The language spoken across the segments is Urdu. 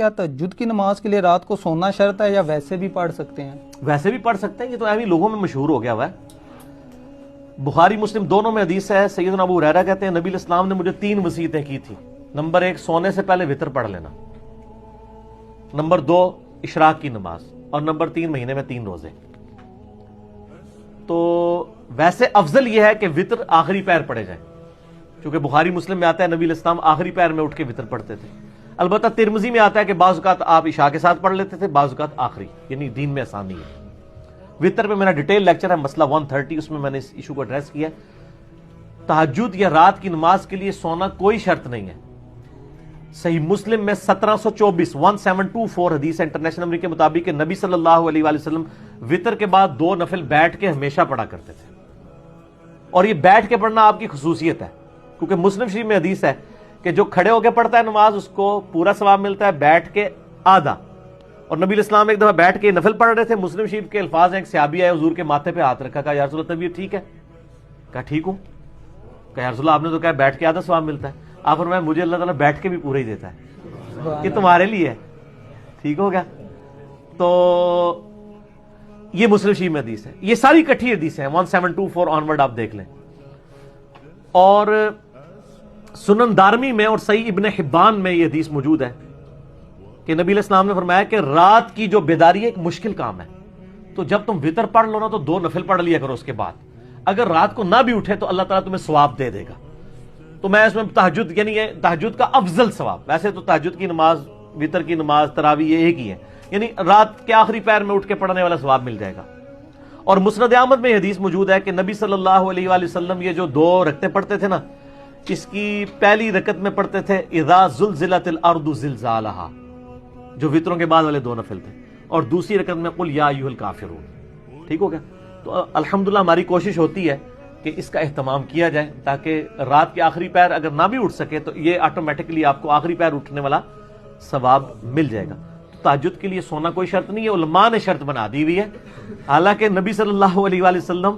کیا تہجد کی نماز کے لیے رات کو سونا شرط ہے یا ویسے بھی پڑھ سکتے ہیں؟ ویسے بھی پڑھ سکتے ہیں، یہ تو ایویں لوگوں میں مشہور ہو گیا ہوا ہے۔ بخاری مسلم دونوں میں حدیث ہے، سیدنا ابو ہریرہ کہتے ہیں نبی علیہ السلام نے مجھے 3 وصیتیں کی تھی۔ نمبر 1 سونے سے پہلے وتر پڑھ لینا، نمبر 2 اشراق کی نماز، اور نمبر 3 مہینے میں 3 روزے۔ تو ویسے افضل یہ ہے کہ وتر آخری پیر پڑھے جائیں، چونکہ بخاری مسلم میں آتا ہے نبی علیہ السلام آخری پیر میں اٹھ کے وتر پڑھتے تھے۔ البتہ ترمذی میں آتا ہے کہ بعض اوقات آپ عشاء کے ساتھ پڑھ لیتے تھے، بعض اوقات آخری، یعنی دین میں آسانی ہے۔ وتر پہ میرا ڈیٹیل لیکچر ہے مسئلہ 130، اس میں میں نے اس ایشو کو ایڈریس کیا ہے۔ تہجد یا رات کی نماز کے لیے سونا کوئی شرط نہیں ہے۔ صحیح مسلم میں 1724 حدیث ہے انٹرنیشنل نمبر کے مطابق کہ نبی صلی اللہ علیہ وآلہ وسلم وتر کے بعد 2 نفل بیٹھ کے ہمیشہ پڑھا کرتے تھے، اور یہ بیٹھ کے پڑھنا آپ کی خصوصیت ہے، کیونکہ مسلم شریف میں حدیث ہے کہ جو کھڑے ہو کے پڑھتا ہے نماز اس کو پورا ثواب ملتا ہے، بیٹھ کے آدھا۔ اور نبی علیہ السلام ایک دفعہ بیٹھ کے نفل پڑھ رہے تھے، مسلم شریف کے الفاظ ہیں، ایک صحابی آئے حضور کے ماتھے پہ ہاتھ رکھا، کہا یا رسول اللہ طبیعت ٹھیک ہے؟ کہا ٹھیک ہوں۔ کہا یا رسول اللہ آپ نے تو کہا بیٹھ کے آدھا ثواب ملتا ہے۔ آپ فرمایا مجھے اللہ تعالیٰ بیٹھ کے بھی پورا ہی دیتا ہے، یہ تمہارے لیے ہے، ٹھیک ہو گیا؟ تو یہ مسلم شریف میں حدیث ہے، یہ ساری کٹھی حدیث ہیں 1724 آنورڈ آپ دیکھ لیں۔ اور سنن دارمی میں اور صحیح ابن حبان میں یہ حدیث موجود ہے کہ نبی علیہ السلام نے فرمایا کہ رات کی جو بیداری ایک مشکل کام ہے، تو جب تم وتر پڑھ لو نا تو 2 نفل پڑھ لیا کرو، اس کے بعد اگر رات کو نہ بھی اٹھے تو اللہ تعالیٰ تمہیں ثواب دے دے گا۔ تو میں اس میں تہجد، یعنی یہ تہجد کا افضل ثواب، ویسے تو تہجد کی نماز، وتر کی نماز، تراویح یہ ایک ہی ہے، یعنی رات کے آخری پیر میں اٹھ کے پڑھنے والا ثواب مل جائے گا۔ اور مسند احمد میں حدیث موجود ہے کہ نبی صلی اللہ علیہ وآلہ وسلم یہ جو 2 رکعتیں پڑھتے تھے نا، اس کی پہلی رکعت میں پڑھتے تھے اذا زلزلت الارض زلزالہا، جو وتروں کے بعد والے 2 نفل تھے، اور دوسری رکعت میں قل یا ایھا الکافرون۔ ٹھیک ہو گیا؟ تو الحمدللہ ہماری کوشش ہوتی ہے کہ اس کا اہتمام کیا جائے تاکہ رات کے آخری پیر اگر نہ بھی اٹھ سکے تو یہ آٹومیٹکلی آپ کو آخری پیر اٹھنے والا ثواب مل جائے گا۔ تہجد کے لیے سونا کوئی شرط نہیں ہے، علماء نے شرط بنا دی ہوئی ہے، حالانکہ نبی صلی اللہ علیہ وآلہ وسلم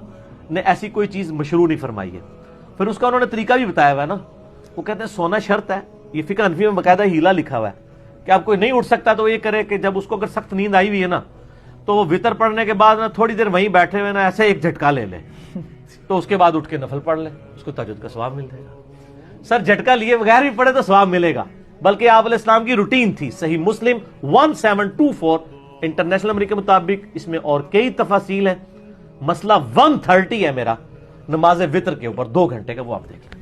نے ایسی کوئی چیز مشروع نہیں فرمائی ہے۔ پھر اس کا انہوں نے طریقہ بھی بتایا ہوا ہے نا، وہ کہتے ہیں سونا شرط ہے، یہ فقہ حنفی میں باقاعدہ ہیلا لکھا ہوا ہے کہ آپ کوئی نہیں اٹھ سکتا تو یہ کرے کہ جب اس کو اگر سخت نیند آئی ہوئی ہے نا تو وتر پڑھنے کے بعد نا تھوڑی دیر وہیں بیٹھے ہوئے نا ایسے ایک جھٹکا لے لے، تو اس کے بعد اٹھ کے نفل پڑھ لے، اس کو تہجد کا ثواب مل جائے گا۔ سر جھٹکا لیے بغیر بھی پڑھے تو ثواب ملے گا، بلکہ آپ علیہ السلام کی روٹین تھی۔ صحیح مسلم 1724 انٹرنیشنل نمبر کے مطابق، اس میں اور کئی تفاصیل ہیں۔ مسئلہ 130 ہے میرا نماز وتر کے اوپر 2 گھنٹے کا، وہ آپ دیکھیں۔